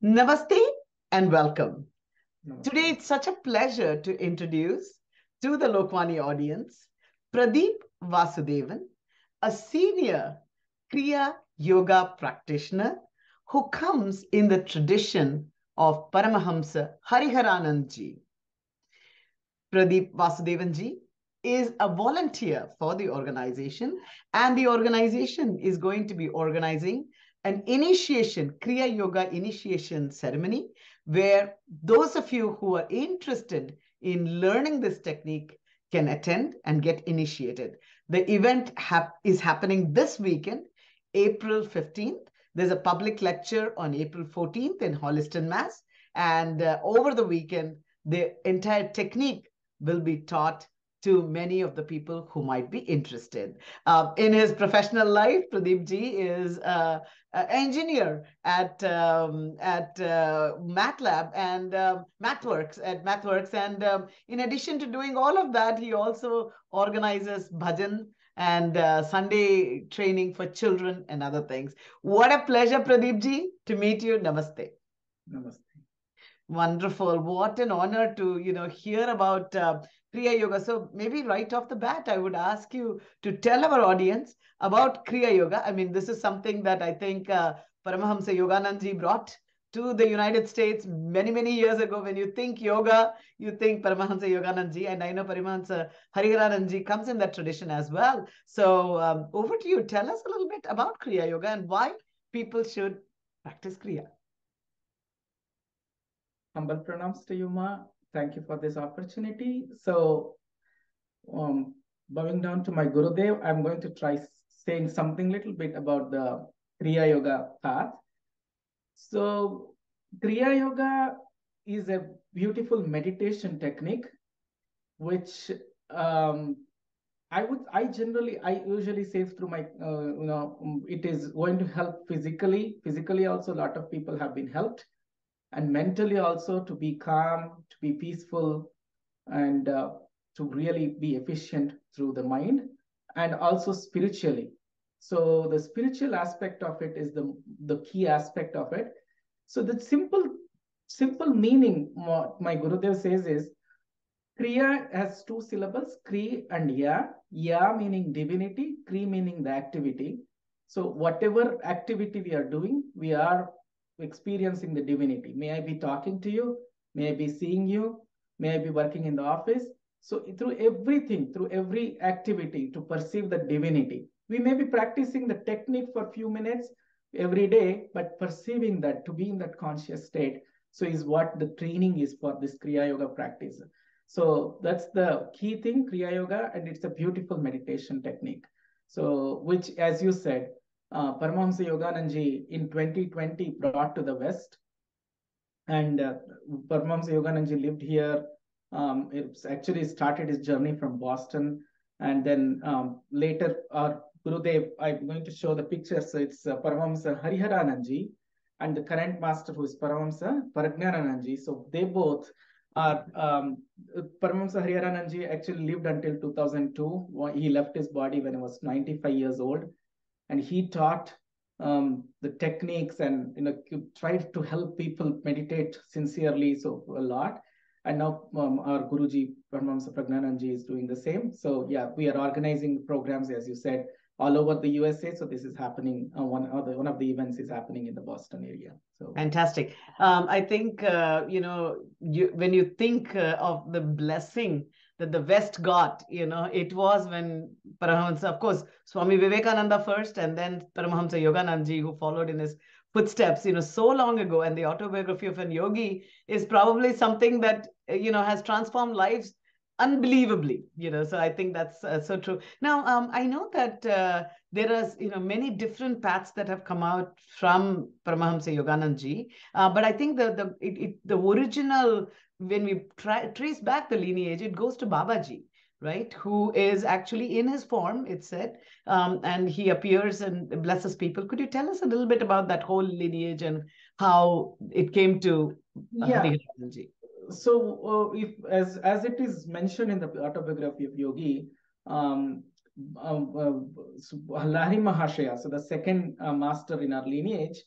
Namaste and welcome. Namaste. Today, it's such a pleasure to introduce to the Lokvani audience Pradeep Vasudevan, a senior Kriya yoga practitioner who comes in the tradition of Paramahamsa Hariharanandji. Pradeep Vasudevanji is a volunteer for the organization, and the organization is going to be organizing an initiation, Kriya Yoga initiation ceremony, where those of you who are interested in learning this technique can attend and get initiated. The event is happening this weekend, April 15th. There's a public lecture on April 14th in Holliston, Mass. And over the weekend, the entire technique will be taught to many of the people who might be interested. In his professional life, Pradeep ji is an engineer at MATLAB and MathWorks. And in addition to doing all of that, he also organizes bhajan and Sunday training for children and other things. What a pleasure, Pradeep ji, to meet you. Namaste. Namaste. Wonderful. What an honor to, hear about Kriya Yoga. So maybe right off the bat, I would ask you to tell our audience about Kriya Yoga. I mean, this is something that I think Paramahamsa Yoganandji brought to the United States many, many years ago. When you think yoga, you think Paramahamsa Yoganandji, and I know Paramahamsa Hariharanandji comes in that tradition as well. So over to you. Tell us a little bit about Kriya Yoga and why people should practice Kriya. Humble pranams to you, Ma. Thank you for this opportunity. So, bowing down to my Gurudev, I'm going to try saying something little bit about the Kriya Yoga path. So, Kriya Yoga is a beautiful meditation technique, which I usually say through my, it is going to help physically. Physically, also, a lot of people have been helped, and mentally also to be calm, to be peaceful, and to really be efficient through the mind, and also spiritually. So the spiritual aspect of it is the key aspect of it. So the simple meaning, what my Gurudev says is, Kriya has two syllables, Kri and Ya. Ya meaning divinity, Kri meaning the activity. So whatever activity we are doing, we are experiencing the divinity. May I be talking to you? May I be seeing you? May I be working in the office? So through everything, through every activity to perceive the divinity. We may be practicing the technique for a few minutes every day, but perceiving that, to be in that conscious state, so is what the training is for this Kriya Yoga practice. So that's the key thing, Kriya Yoga, and it's a beautiful meditation technique. So, which, as you said, Paramahamsa Yoganandji in 2020 brought to the West. And Paramahamsa Yoganandji lived here. It's actually started his journey from Boston. And then later, our Gurudev, I'm going to show the picture. So it's Paramahamsa Hariharanandji and the current master, who is Paramahamsa Prajnananandji. So they both are, Paramahamsa Hariharanandji actually lived until 2002. He left his body when he was 95 years old. And he taught the techniques and tried to help people meditate sincerely, so a lot. And now our Guruji Paramahamsa Prajnananji is doing the same. So yeah, we are organizing programs, as you said, all over the USA. So this is happening. One of the events is happening in the Boston area. So fantastic. I think when you think of the blessing that the West got, it was when Paramahamsa, of course, Swami Vivekananda first, and then Paramahamsa Yoganandji, who followed in his footsteps, so long ago. And the autobiography of an yogi is probably something that has transformed lives unbelievably. So I think that's so true. Now, I know that there are many different paths that have come out from Paramahamsa Yoganandji, but I think the original, when we trace back the lineage, it goes to Babaji, right? Who is actually in his form, it's said, and he appears and blesses people. Could you tell us a little bit about that whole lineage and how it came to Hariharanandji? So, if as it is mentioned in the autobiography of Yogi, Lahari Mahashaya, so the second master in our lineage,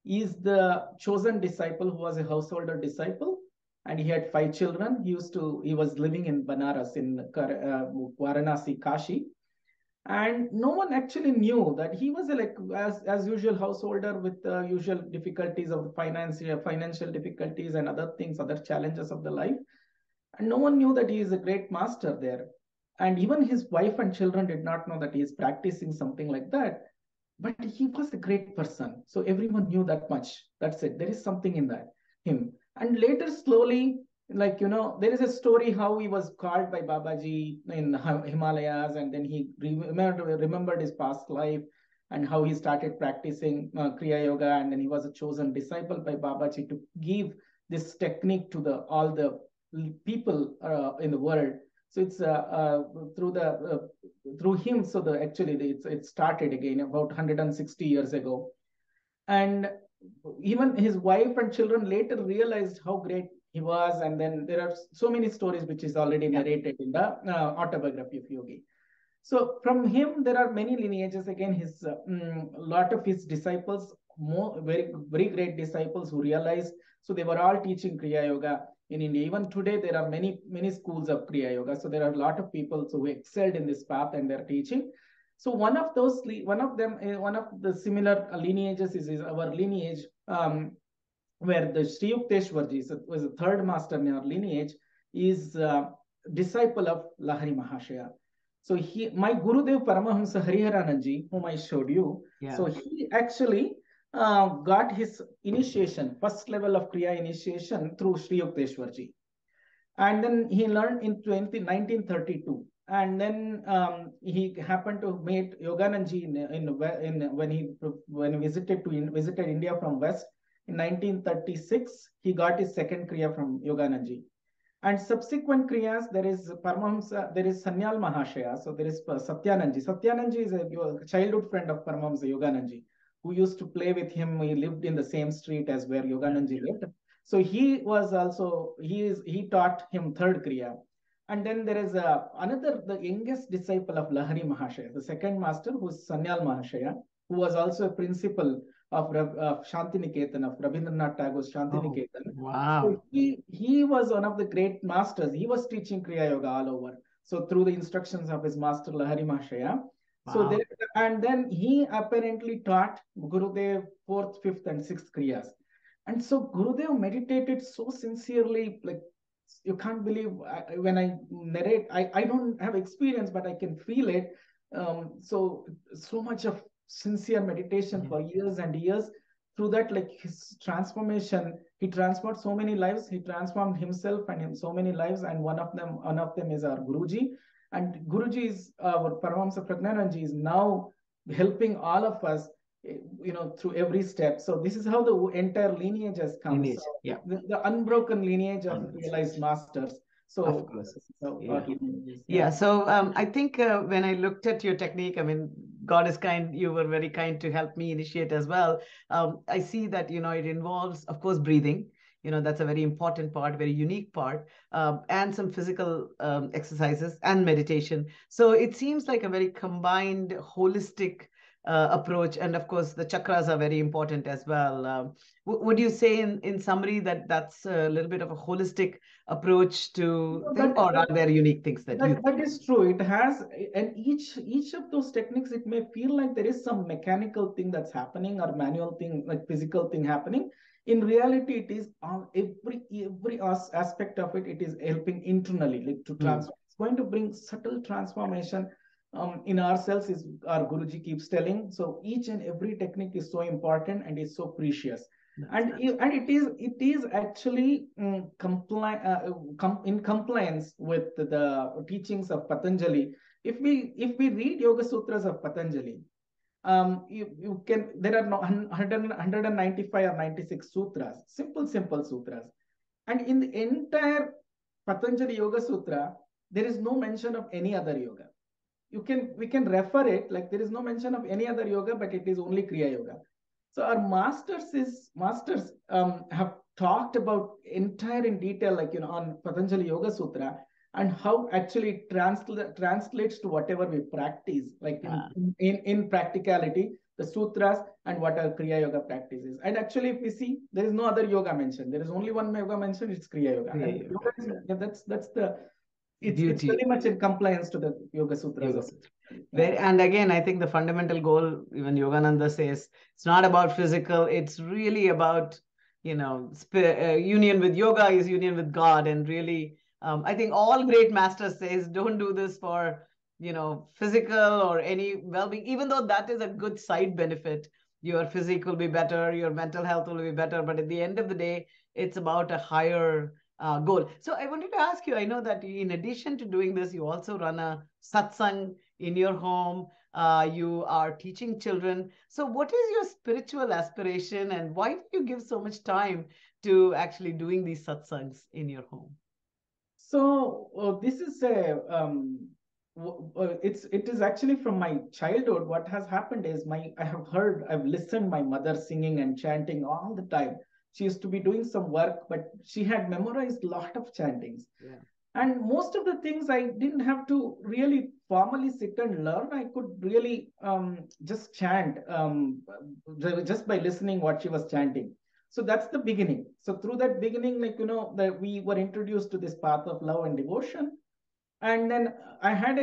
is the chosen disciple who was a householder disciple, and he had 5 children. He was living in Banaras, in Varanasi, Kashi, and no one actually knew that he was a, like, as usual householder with the usual difficulties of the financial difficulties and other things, other challenges of the life, and no one knew that he is a great master there. And even his wife and children did not know that he is practicing something like that, but he was a great person, so everyone knew that much. That's it, there is something in that him. And later, slowly, like, there is a story how he was called by Babaji in Himalayas, and then he remembered his past life, and how he started practicing Kriya Yoga, and then he was a chosen disciple by Babaji to give this technique to the all the people in the world. So it's through the through him. So the actually it started again about 160 years ago, and even his wife and children later realized how great he was. And then there are so many stories which is already narrated in the autobiography of Yogi. So from him, there are many lineages. Again, his lot of his disciples, more very great disciples who realized. So they were all teaching Kriya Yoga in India. Even today, there are many schools of Kriya Yoga. So there are a lot of people who excelled in this path and they're teaching. So one of the similar lineages is our lineage, where the Sri Yukteswarji was the third master in our lineage, is disciple of Lahari Mahashaya. So my Gurudev Paramahamsa Hariharananji, whom I showed you, so he actually got his initiation, first level of Kriya initiation through Sri Yukteswarji. And then he learned in 1932. And then he happened to meet Yogananji when he visited India from West in 1936. He got his second Kriya from Yogananji. And subsequent Kriyas, there is Paramahamsa, there is Sanyal Mahashaya, so there is Satyananji. Satyananji is a childhood friend of Paramahamsa Yogananji, who used to play with him. He lived in the same street as where Yogananji lived. So he taught him third Kriya. And then there is the youngest disciple of Lahari Mahashaya, the second master, who is Sanyal Mahashaya, who was also a principal of Shantiniketan, of Rabindranath Tagore's Shantiniketan. Wow. So he was one of the great masters. He was teaching Kriya Yoga all over. So through the instructions of his master Lahari Mahashaya. Wow. So and then he apparently taught Gurudev 4th, 5th, and 6th Kriyas. And so Gurudev meditated so sincerely, like you can't believe. When I narrate, I don't have experience, but I can feel it. So much of sincere meditation for years and years. Through that, like his transformation, he transformed so many lives. He transformed himself and in so many lives. And one of them is our Guruji. And Guruji is our Paramahamsa Pragnananji is now helping all of us, through every step. So this is how the entire lineage has come. The unbroken lineage of realized masters. So, of course. So I think when I looked at your technique, I mean, God is kind. You were very kind to help me initiate as well. I see that, it involves, of course, breathing. That's a very important part, very unique part, and some physical exercises and meditation. So it seems like a very combined, holistic approach. And of course, the chakras are very important as well. Would you say in summary that that's a little bit of a holistic approach to things, or are there unique things that is true? It has, and each of those techniques, it may feel like there is some mechanical thing that's happening or manual thing, like physical thing happening. In reality, it is on every aspect of it. It is helping internally, like to transform. It's going to bring subtle transformation in ourselves, is our Guruji keeps telling. So each and every technique is so important and is so precious. And it is actually in compliance with the teachings of Patanjali. If we read Yoga Sutras of Patanjali, you can, there are 195 or 96 sutras, simple sutras, and in the entire Patanjali Yoga Sutra, there is no mention of any other yoga. We can refer it, like there is no mention of any other yoga, but it is only Kriya Yoga. So our masters have talked about entire in detail, like on Patanjali Yoga Sutra, and how actually translates to whatever we practice, like in practicality. the sutras, and what are Kriya Yoga practices. And actually, if we see, there is no other yoga mentioned. There is only one yoga mentioned. It's Kriya Yoga, Kriya and Yoga. that's the it's Beauty. very much in compliance to the Yoga Sutras. Yoga Sutra. And again, I think the fundamental goal, even Yogananda says, it's not about physical, it's really about, union with yoga is union with God. And really, I think all great masters says, don't do this for, physical or any well-being, even though that is a good side benefit. Your physique will be better, your mental health will be better. But at the end of the day, it's about a higher goal. So I wanted to ask you, I know that in addition to doing this, you also run a satsang in your home. You are teaching children. So what is your spiritual aspiration, and why do you give so much time to actually doing these satsangs in your home? So this is a it is actually from my childhood. What has happened is I've listened my mother singing and chanting all the time. She used to be doing some work, but she had memorized a lot of chantings. Yeah. And most of the things I didn't have to really formally sit and learn. I could really just chant just by listening what she was chanting. So that's the beginning. So through that beginning, that we were introduced to this path of love and devotion. And then I had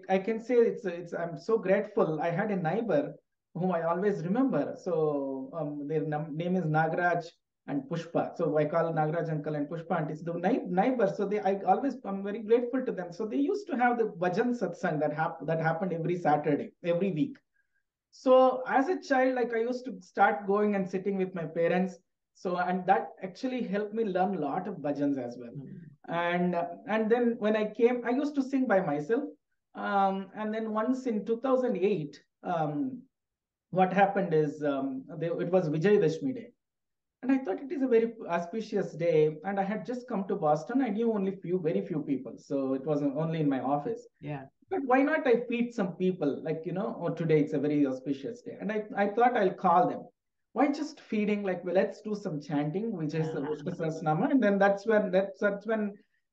I can say it's I'm so grateful. I had a neighbor whom I always remember. So their name is Nagraj and Pushpa. So I call Nagraj uncle and Pushpa auntie. It's the neighbor. So I'm very grateful to them. So they used to have the bhajan satsang that happened every Saturday, every week. So as a child, like I used to start going and sitting with my parents. So and that actually helped me learn a lot of bhajans as well. And then when I came, I used to sing by myself. And then once in 2008, what happened is it was Vijayadashmi day. And I thought it is a very auspicious day. And I had just come to Boston. I knew only very few people. So it was only in my office. Yeah. But why not I feed some people? Like, oh, today it's a very auspicious day. And I thought I'll call them. Why just feeding? Like, well, let's do some chanting, which is the Vishnu Sahasranama. And then that's when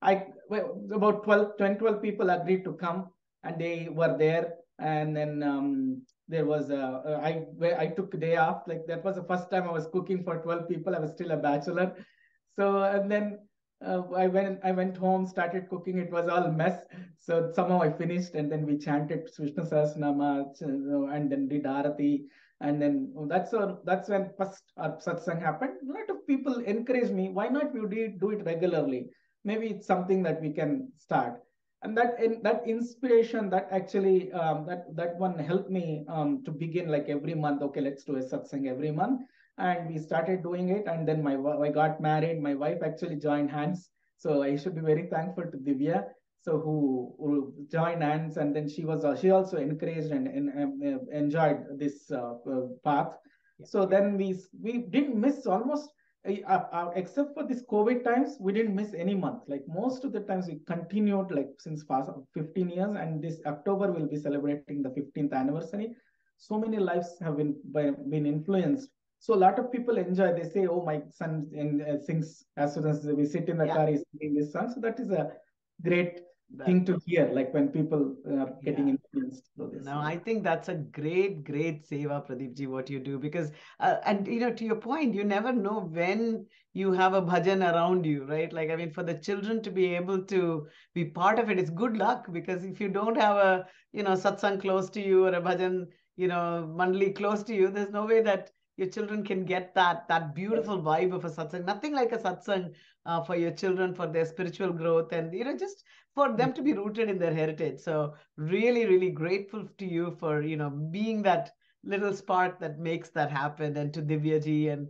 about 12 people agreed to come, and they were there. And then there was I took a day off. Like that was the first time I was cooking for 12 people. I was still a bachelor. So and then I went home, started cooking. It was all mess. So somehow I finished, and then we chanted Vishnu Sahasranama, and then did Arati. And then that's when first our satsang happened. A lot of people encouraged me. Why not you do it regularly? Maybe it's something that we can start. And that inspiration, that actually that one helped me to begin like every month. Okay, let's do a satsang every month, and we started doing it. And then I got married. My wife actually joined hands, so I should be very thankful to Divya, so who joined hands. And then she also encouraged and enjoyed this path. Yeah. So then we didn't miss almost except for this COVID times, we didn't miss any month. Like most of the times we continued like since past 15 years, and this October we'll be celebrating the 15th anniversary. So many lives have been influenced. So a lot of people enjoy. They say, "Oh, my son sings as soon as we sit in the car, he's singing this song." So that is a great thing to hear. Like when people are getting influenced through this. No, I think that's a great, great seva, Pradeep ji, what you do. Because, and to your point, you never know when you have a bhajan around you, right? Like, I mean, for the children to be able to be part of it, it's good luck. Because if you don't have a, satsang close to you or a bhajan, mandali close to you, there's no way that your children can get that beautiful vibe of a satsang. Nothing like a satsang for your children, for their spiritual growth, and just for them to be rooted in their heritage. So really, really grateful to you for being that little spark that makes that happen, and to Divya ji and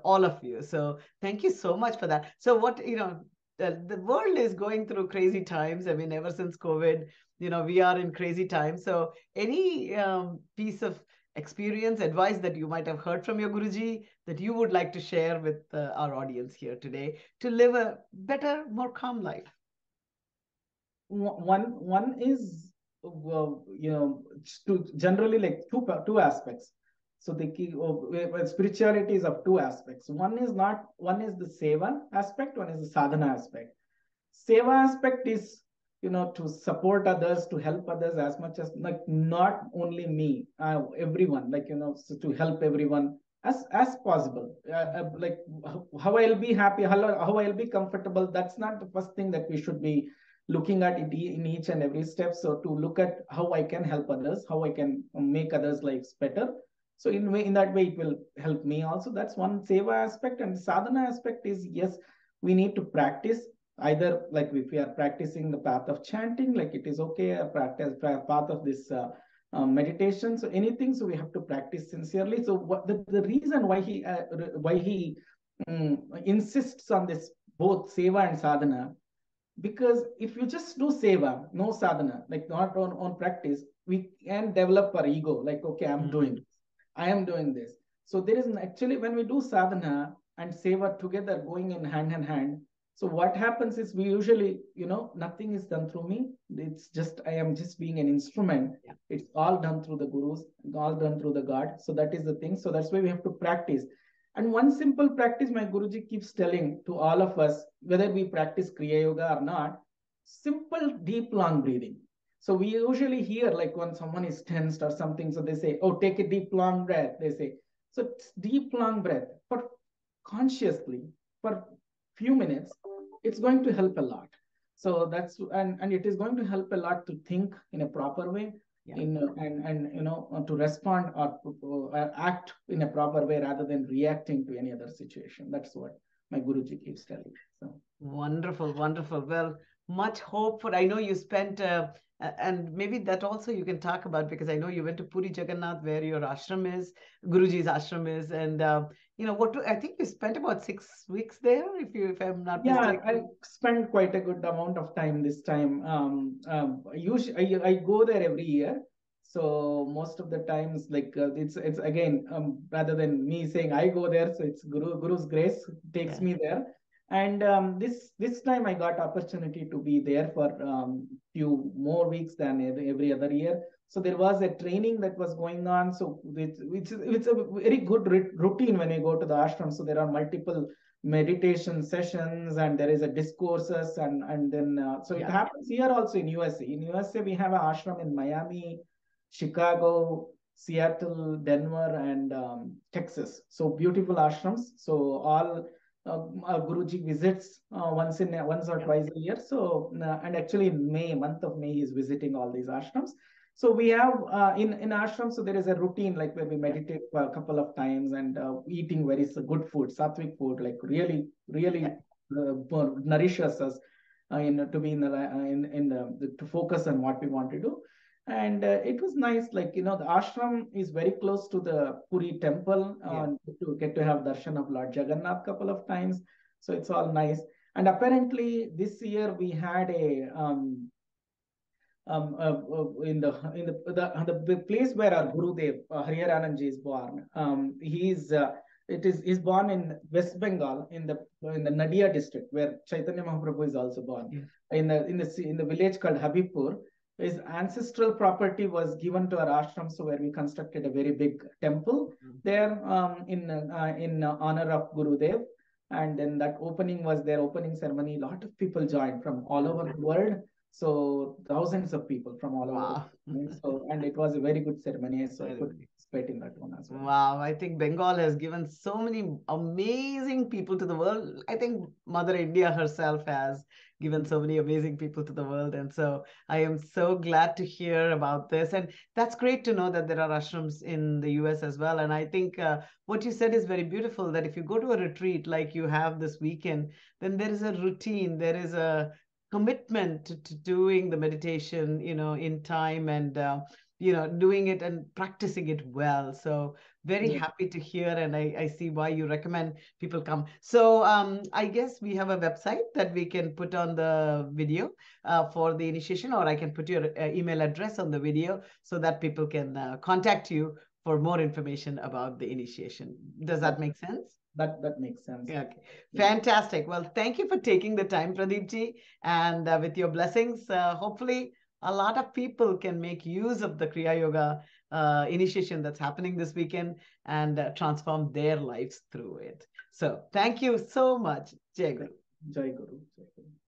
all of you. So thank you so much for that. So what the world is going through crazy times. I mean, ever since COVID, we are in crazy times. So any piece of experience, advice that you might have heard from your Guruji that you would like to share with our audience here today to live a better, more calm life? One is to generally like two aspects. So the key spirituality is of two aspects. One is the seva aspect, one is the sadhana aspect. Seva aspect is to support others, to help others as much as, like, not only me, everyone, like, so to help everyone as possible. Like, how I'll be happy, how I'll be comfortable. That's not the first thing that we should be looking at it in each and every step. So to look at how I can help others, how I can make others' lives better. So in that way, it will help me also. That's one seva aspect. And sadhana aspect is, yes, we need to practice. Either, like, if we are practicing the path of chanting, like, it is okay, a practice path of this meditation, so anything, so we have to practice sincerely. So what the reason why he insists on this, both seva and sadhana, because if you just do seva, no sadhana, like, not on practice, we can develop our ego, like, okay, I am doing this. So there is actually, when we do sadhana and seva together, going in hand in hand, so what happens is, we usually, nothing is done through me. It's just, I am just being an instrument. Yeah. It's all done through the gurus, all done through the God. So that is the thing. So that's why we have to practice. And one simple practice my Guruji keeps telling to all of us, whether we practice Kriya Yoga or not, simple, deep, long breathing. So we usually hear, like, when someone is tensed or something, so they say, oh, take a deep, long breath. They say, so deep, long breath for consciously for few minutes, it's going to help a lot. So that's, and it is going to help a lot to think in a proper way, Yeah. and to respond or act in a proper way rather than reacting to any other situation. That's what my Guruji keeps telling. So Wonderful, wonderful. Well, much hope for. I know you spent, and maybe that also you can talk about, because I know you went to Puri Jagannath, where your ashram is, Guruji's ashram is, and I think you spent about 6 weeks there, if I'm not yeah, mistaken. I spent quite a good amount of time this time. Usually, I go there every year. So most of the times, like, it's again, rather than me saying I go there, so it's Guru's grace takes me there. And this time I got opportunity to be there for few more weeks than every other year. So there was a training that was going on. So it's a very good routine when you go to the ashram. So there are multiple meditation sessions, and there is a discourses, and then so it happens here also in USA. In USA, we have an ashram in Miami, Chicago, Seattle, Denver, and Texas. So beautiful ashrams. So all Guruji visits once or twice a year. So and actually in month of May, he's visiting all these ashrams. So we have in ashram, so there is a routine, like, where we meditate for a couple of times, and eating very good food, sattvic food, like, really nourishes us to be to focus on what we want to do. And it was nice, like, the ashram is very close to the Puri temple, to get to have darshan of Lord Jagannath couple of times. So it's all nice. And apparently this year we had a in the place where our Gurudev Hariharananji is born. He's born in West Bengal, in the Nadia district, where Chaitanya Mahaprabhu is also born. Yeah. In the village called Habibpur. His ancestral property was given to our ashram, so where we constructed a very big temple there in honor of Gurudev. And then that opening was their opening ceremony. A lot of people joined from all over the world. So thousands of people from all over. So, and it was a very good ceremony. So I could participate in that one as well. Wow, I think Bengal has given so many amazing people to the world. I think Mother India herself has given so many amazing people to the world. And so I am so glad to hear about this. And that's great to know that there are ashrams in the US as well. And I think what you said is very beautiful, that if you go to a retreat like you have this weekend, then there is a routine, there is a commitment to doing the meditation, in time, and doing it and practicing it well. So very happy to hear, and I see why you recommend people come. So I guess we have a website that we can put on the video for the initiation, or I can put your email address on the video so that people can contact you for more information about the initiation. Does that make sense? That makes sense. Okay, fantastic. Well, thank you for taking the time, Pradeep ji, and with your blessings, hopefully a lot of people can make use of the Kriya Yoga initiation that's happening this weekend and transform their lives through it. So thank you so much. Jai Guru. Jai Guru. Jai Guru.